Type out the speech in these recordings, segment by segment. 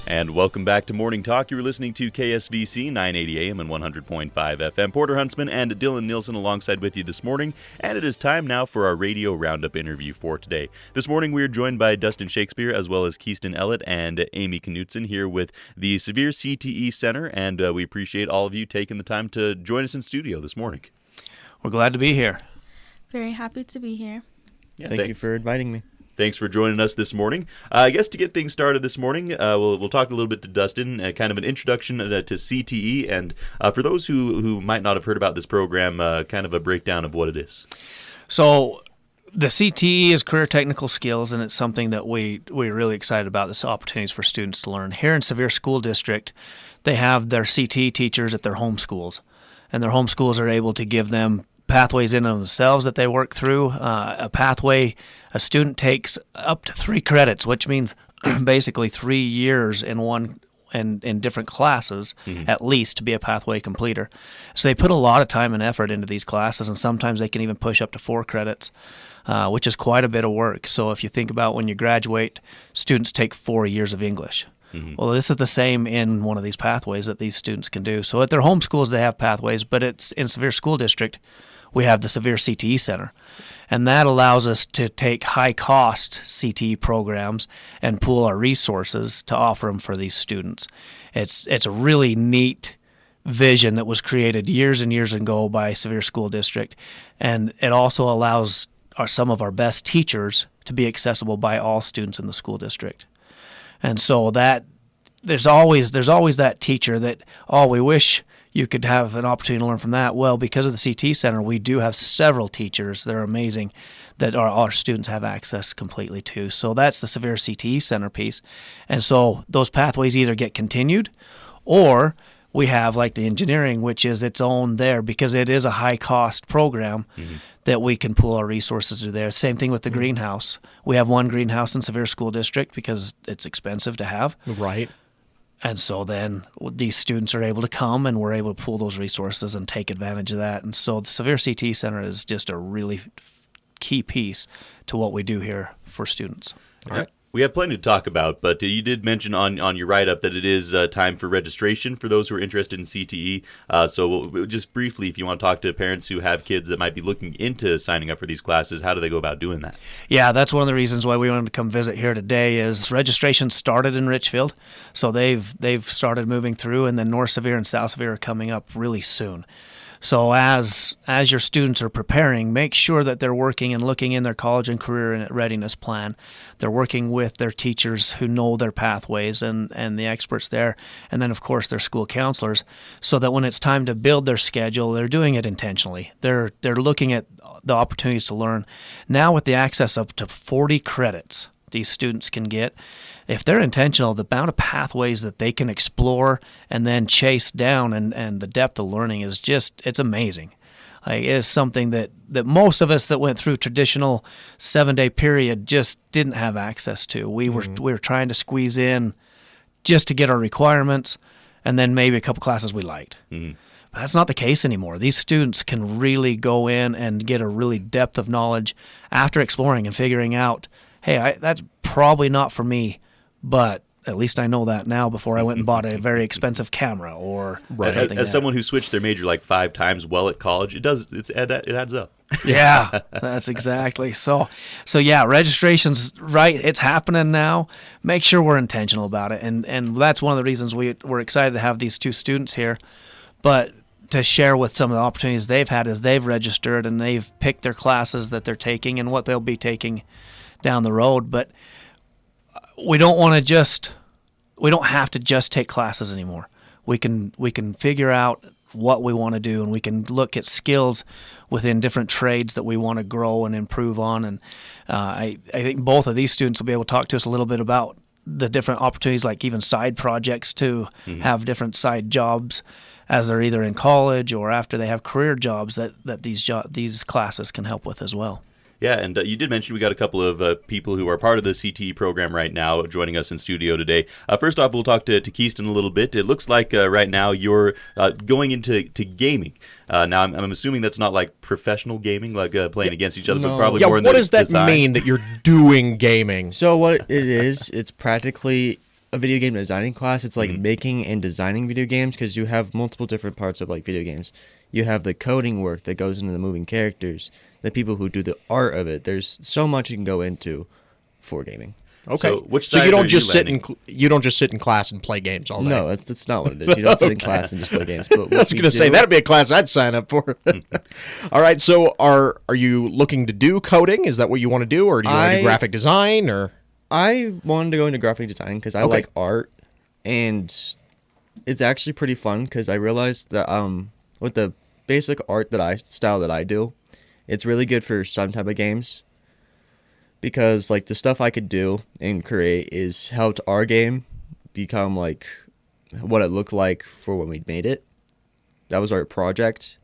And welcome back to Morning Talk. You're listening to KSVC 980 AM and 100.5 FM. Porter Huntsman and Dylan Nielsen alongside with you this morning. And it is time now for our Radio Roundup interview for today. This morning we are joined by Dustin Shakespeare as well as Keystin Ellett and Aimie Knudsen here with the Sevier CTE Center. And we appreciate all of you taking the time to join us in studio this morning. We're glad to be here. Very happy to be here. Yeah, Thank you for inviting me. Thanks for joining us this morning. I guess to get things started this morning, we'll talk a little bit to Dustin, kind of an introduction to CTE, and for those who might not have heard about this program, kind of a breakdown of what it is. So the CTE is Career Technical Skills, and it's something that we're really excited about, this opportunities for students to learn. Here in Sevier School District, they have their CTE teachers at their home schools, and their home schools are able to give them pathways in of themselves that they work through. A pathway, a student takes up to 3 credits, which means basically 3 years in different classes, at least, to be a pathway completer. So they put a lot of time and effort into these classes, and sometimes they can even push up to 4 credits, which is quite a bit of work. So if you think about when you graduate, students take 4 years of English. Well, this is the same in one of these pathways that these students can do. So at their home schools, they have pathways, but it's in Sevier School District, we have the Sevier CTE Center. And that allows us to take high-cost CTE programs and pool our resources to offer them for these students. It's a really neat vision that was created years and years ago by Sevier School District, and it also allows some of our best teachers to be accessible by all students in the school district. And so that there's always that teacher that, we wish you could have an opportunity to learn from that. Well, because of the CTE Center, we do have several teachers that are amazing that our students have access completely to. So that's the Sevier CTE Center piece. And so those pathways either get continued, or we have like the engineering, which is its own there because it is a high-cost program that we can pool our resources to there. Same thing with the greenhouse. We have one greenhouse in Sevier School District because it's expensive to have. Right. And so then these students are able to come, and we're able to pool those resources and take advantage of that. And so the Sevier CTE Center is just a really key piece to what we do here for students. All right. We have plenty to talk about, but you did mention on your write-up that it is time for registration for those who are interested in CTE. So just briefly, if you want to talk to parents who have kids that might be looking into signing up for these classes, how do they go about doing that? Yeah, that's one of the reasons why we wanted to come visit here today is registration started in Richfield. So they've started moving through, and then North Sevier and South Sevier are coming up really soon. So as your students are preparing, make sure that they're working and looking in their college and career readiness plan. They're working with their teachers who know their pathways and the experts there, and then, of course, their school counselors, so that when it's time to build their schedule, they're doing it intentionally. They're looking at the opportunities to learn. Now with the access up to 40 credits these students can get, if they're intentional, the amount of pathways that they can explore and then chase down and the depth of learning is it's amazing. Like, it is something that most of us that went through traditional 7-day period just didn't have access to. We were trying to squeeze in just to get our requirements and then maybe a couple classes we liked. But that's not the case anymore. These students can really go in and get a really depth of knowledge after exploring and figuring out, hey, that's probably not for me, but at least I know that now before I went and bought a very expensive camera or something. As someone who switched their major like 5 times while at college, it adds up. Yeah, that's exactly. So yeah, registration's right. It's happening now. Make sure we're intentional about it. And that's one of the reasons we're excited to have these 2 students here. But to share with some of the opportunities they've had as they've registered and they've picked their classes that they're taking and what they'll be taking down the road. But we don't have to just take classes anymore. We can figure out what we want to do, and we can look at skills within different trades that we want to grow and improve on. And I think both of these students will be able to talk to us a little bit about the different opportunities, like even side projects to have different side jobs as they're either in college or after they have career jobs that these classes can help with as well. Yeah, and you did mention we got a couple of people who are part of the CTE program right now joining us in studio today. First off, we'll talk to Keystin a little bit. It looks like right now you're going into gaming. Now, I'm assuming that's not like professional gaming, like playing against each other, but probably more in the what does that mean that you're doing gaming? So what it is, it's practically a video game designing class. It's like making and designing video games because you have multiple different parts of like video games. You have the coding work that goes into the moving characters, the people who do the art of it. There's so much you can go into for gaming. Okay, so you don't just sit in class and play games all day. No, that's not what it is. You don't sit in class and just play games. But I was going to say that'd be a class I'd sign up for. All right, so are you looking to do coding? Is that what you want to do, or do you want to do graphic design? Or I wanted to go into graphic design because I like art, and it's actually pretty fun because I realized that with the basic art style that I do, it's really good for some type of games. Because like the stuff I could do and create is helped our game become like what it looked like for when we made it. That was our project.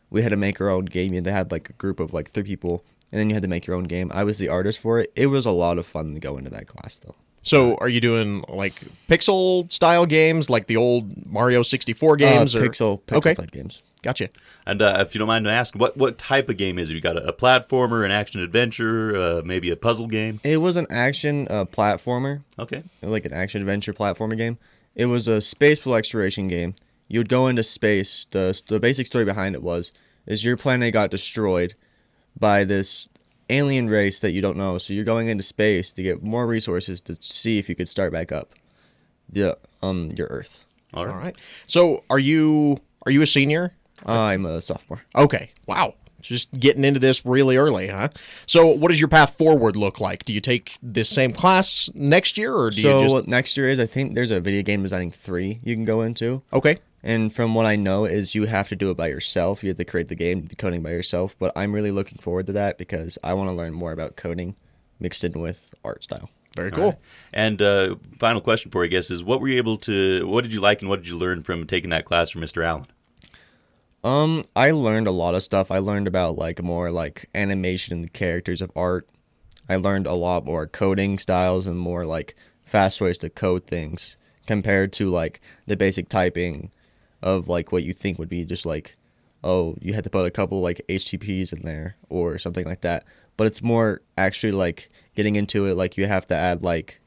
We had to make our own game. They had like a group of like 3 people, and then you had to make your own game. I was the artist for it. It was a lot of fun to go into that class though. So are you doing like pixel style games like the old Mario 64 games? Pixel type games. Gotcha. And if you don't mind me asking, what type of game is it? You got a platformer, an action adventure, maybe a puzzle game? It was an action platformer. Okay. Like an action adventure platformer game. It was a space exploration game. You would go into space. The basic story behind it is your planet got destroyed by this alien race that you don't know. So you're going into space to get more resources to see if you could start back up your Earth. All right. So are you a senior? I'm a sophomore. Okay. Wow. Just getting into this really early, huh? So what does your path forward look like? Do you take this same class next year, or do you just... what next year is, I think there's a video game designing 3 you can go into. Okay. And from what I know is you have to do it by yourself. You have to create the game, the coding by yourself. But I'm really looking forward to that because I want to learn more about coding mixed in with art style. Very cool. Right. And final question for you, I guess, is what did you like and what did you learn from taking that class from Mr. Allen? I learned a lot of stuff. I learned about like more like animation and the characters of art. I learned a lot more coding styles and more like fast ways to code things compared to like the basic typing of like what you think would be just like, oh, you had to put a couple like HTTPs in there or something like that. But it's more actually like getting into it, like you have to add like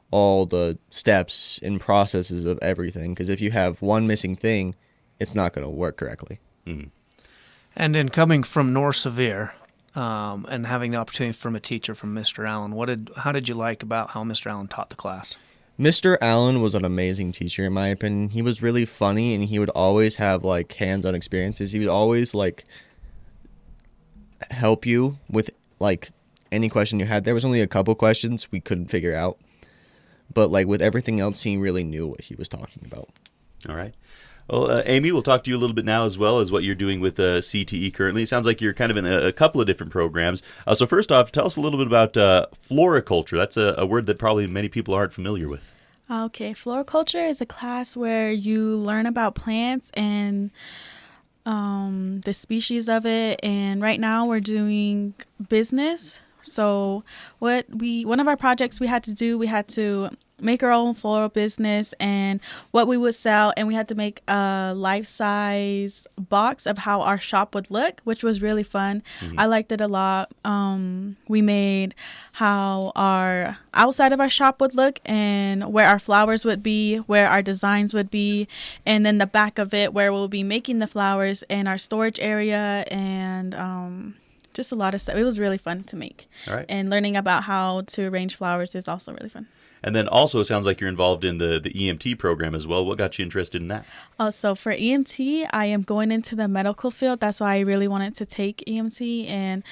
all the steps and processes of everything. Because if you have one missing thing, it's not going to work correctly. Mm-hmm. And in coming from North Sevier and having the opportunity from a teacher from Mr. Allen, how did you like about how Mr. Allen taught the class? Mr. Allen was an amazing teacher, in my opinion. He was really funny, and he would always have like hands-on experiences. He would always like help you with like any question you had. There was only a couple questions we couldn't figure out, but like with everything else, he really knew what he was talking about. All right. Well, Aimie, we'll talk to you a little bit now as well as what you're doing with CTE currently. It sounds like you're kind of in a couple of different programs. So first off, tell us a little bit about floriculture. That's a word that probably many people aren't familiar with. Okay, floriculture is a class where you learn about plants and the species of it. And right now we're doing business. So one of our projects we had to make our own floral business and what we would sell, and we had to make a life-size box of how our shop would look, which was really fun. Mm-hmm. I liked it a lot. We made how our outside of our shop would look and where our flowers would be, where our designs would be, and then the back of it where we'll be making the flowers and our storage area and just a lot of stuff. It was really fun to make. All right. And learning about how to arrange flowers is also really fun. And then also it sounds like you're involved in the EMT program as well. What got you interested in that? So for EMT, I am going into the medical field. That's why I really wanted to take EMT. And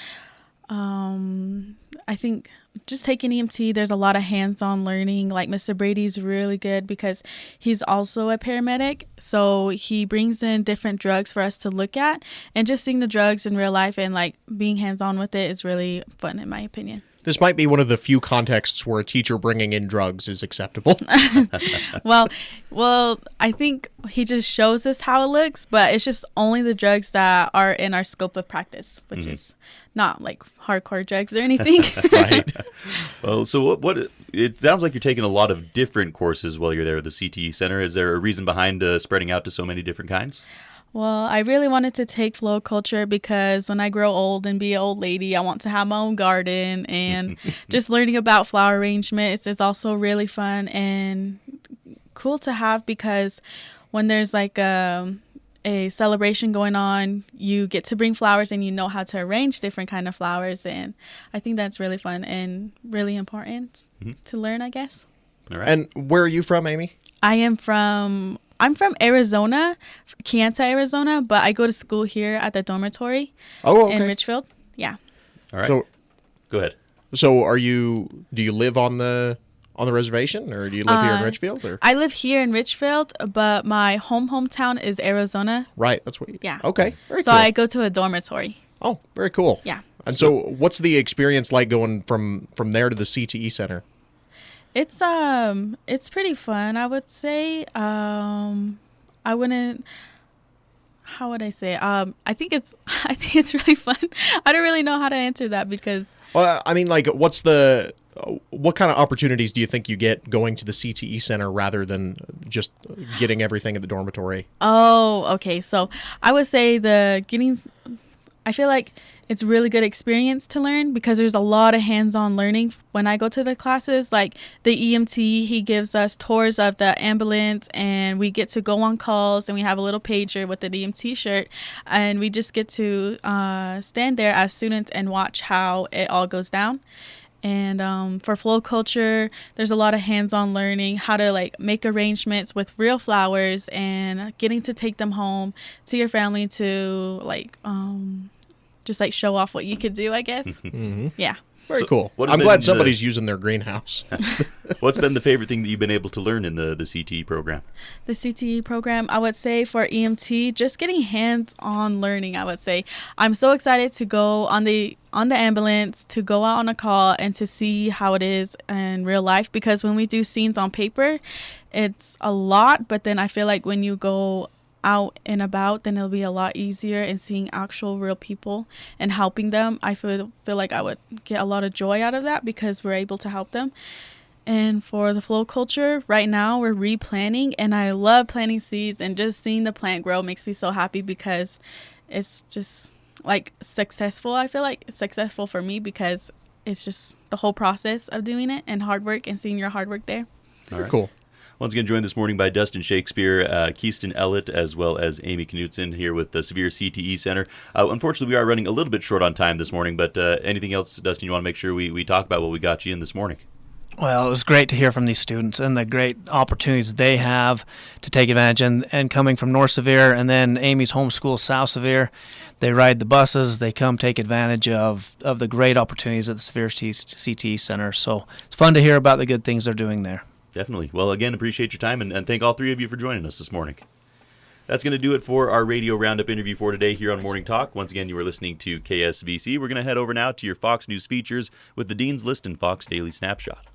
I think just taking EMT, there's a lot of hands-on learning. Like Mr. Brady's really good because he's also a paramedic. So he brings in different drugs for us to look at. And just seeing the drugs in real life and like being hands-on with it is really fun in my opinion. This might be one of the few contexts where a teacher bringing in drugs is acceptable. Well, I think he just shows us how it looks, but it's just only the drugs that are in our scope of practice, which is not like hardcore drugs or anything. Right. Well, so what? It sounds like you're taking a lot of different courses while you're there at the CTE Center. Is there a reason behind spreading out to so many different kinds? Well, I really wanted to take floriculture because when I grow old and be an old lady, I want to have my own garden, and just learning about flower arrangements is also really fun and cool to have, because when there's like a celebration going on, you get to bring flowers and you know how to arrange different kind of flowers, and I think that's really fun and really important to learn, I guess. All right. And where are you from, Aimie? I'm from Arizona, Keyenta, Arizona, but I go to school here at the dormitory in Richfield. Yeah. All right. So, go ahead. So do you live on the reservation, or do you live here in Richfield? Or? I live here in Richfield, but my hometown is Arizona. Right, that's what you... Yeah. Okay, very so cool. I go to a dormitory. Oh, very cool. Yeah. And so what's the experience like going from there to the CTE Center? It's pretty fun, I would say. I wouldn't... How would I say? I think it's really fun. I don't really know how to answer that because... Well, I mean, like, what kind of opportunities do you think you get going to the CTE Center rather than just getting everything at the dormitory? Oh, okay. So I would say I feel like it's a really good experience to learn because there's a lot of hands-on learning when I go to the classes. Like the EMT, he gives us tours of the ambulance, and we get to go on calls, and we have a little pager with an EMT shirt, and we just get to stand there as students and watch how it all goes down. And for floriculture, there's a lot of hands-on learning, how to like make arrangements with real flowers and getting to take them home to your family to like just like show off what you could do, I guess. Mm-hmm. Yeah. Very cool. What has I'm been glad somebody's using their greenhouse. What's been the favorite thing that you've been able to learn in the CTE program? The CTE program, I would say for EMT, just getting hands-on learning, I would say. I'm so excited to go on the ambulance, to go out on a call, and to see how it is in real life. Because when we do scenes on paper, it's a lot, but then I feel like when you go out and about, then it'll be a lot easier, and seeing actual real people and helping them, I feel like I would get a lot of joy out of that because we're able to help them. And for the floriculture, right now we're replanting, and I love planting seeds, and just seeing the plant grow makes me so happy because it's just like successful. I feel like it's successful for me because it's just the whole process of doing it and hard work and seeing your hard work there. All right. Cool. Once again, joined this morning by Dustin Shakespeare, Keystin Ellett, as well as Aimie Knudsen here with the Sevier CTE Center. Unfortunately, we are running a little bit short on time this morning, but anything else, Dustin, you want to make sure we talk about what we got you in this morning? Well, it was great to hear from these students and the great opportunities they have to take advantage. And coming from North Sevier and then Amy's homeschool, South Sevier, they ride the buses. They come take advantage of the great opportunities at the Sevier CTE Center. So it's fun to hear about the good things they're doing there. Definitely. Well, again, appreciate your time, and thank all three of you for joining us this morning. That's going to do it for our radio roundup interview for today here on Morning Talk. Once again, you are listening to KSVC. We're going to head over now to your Fox News features with the Dean's List and Fox Daily Snapshot.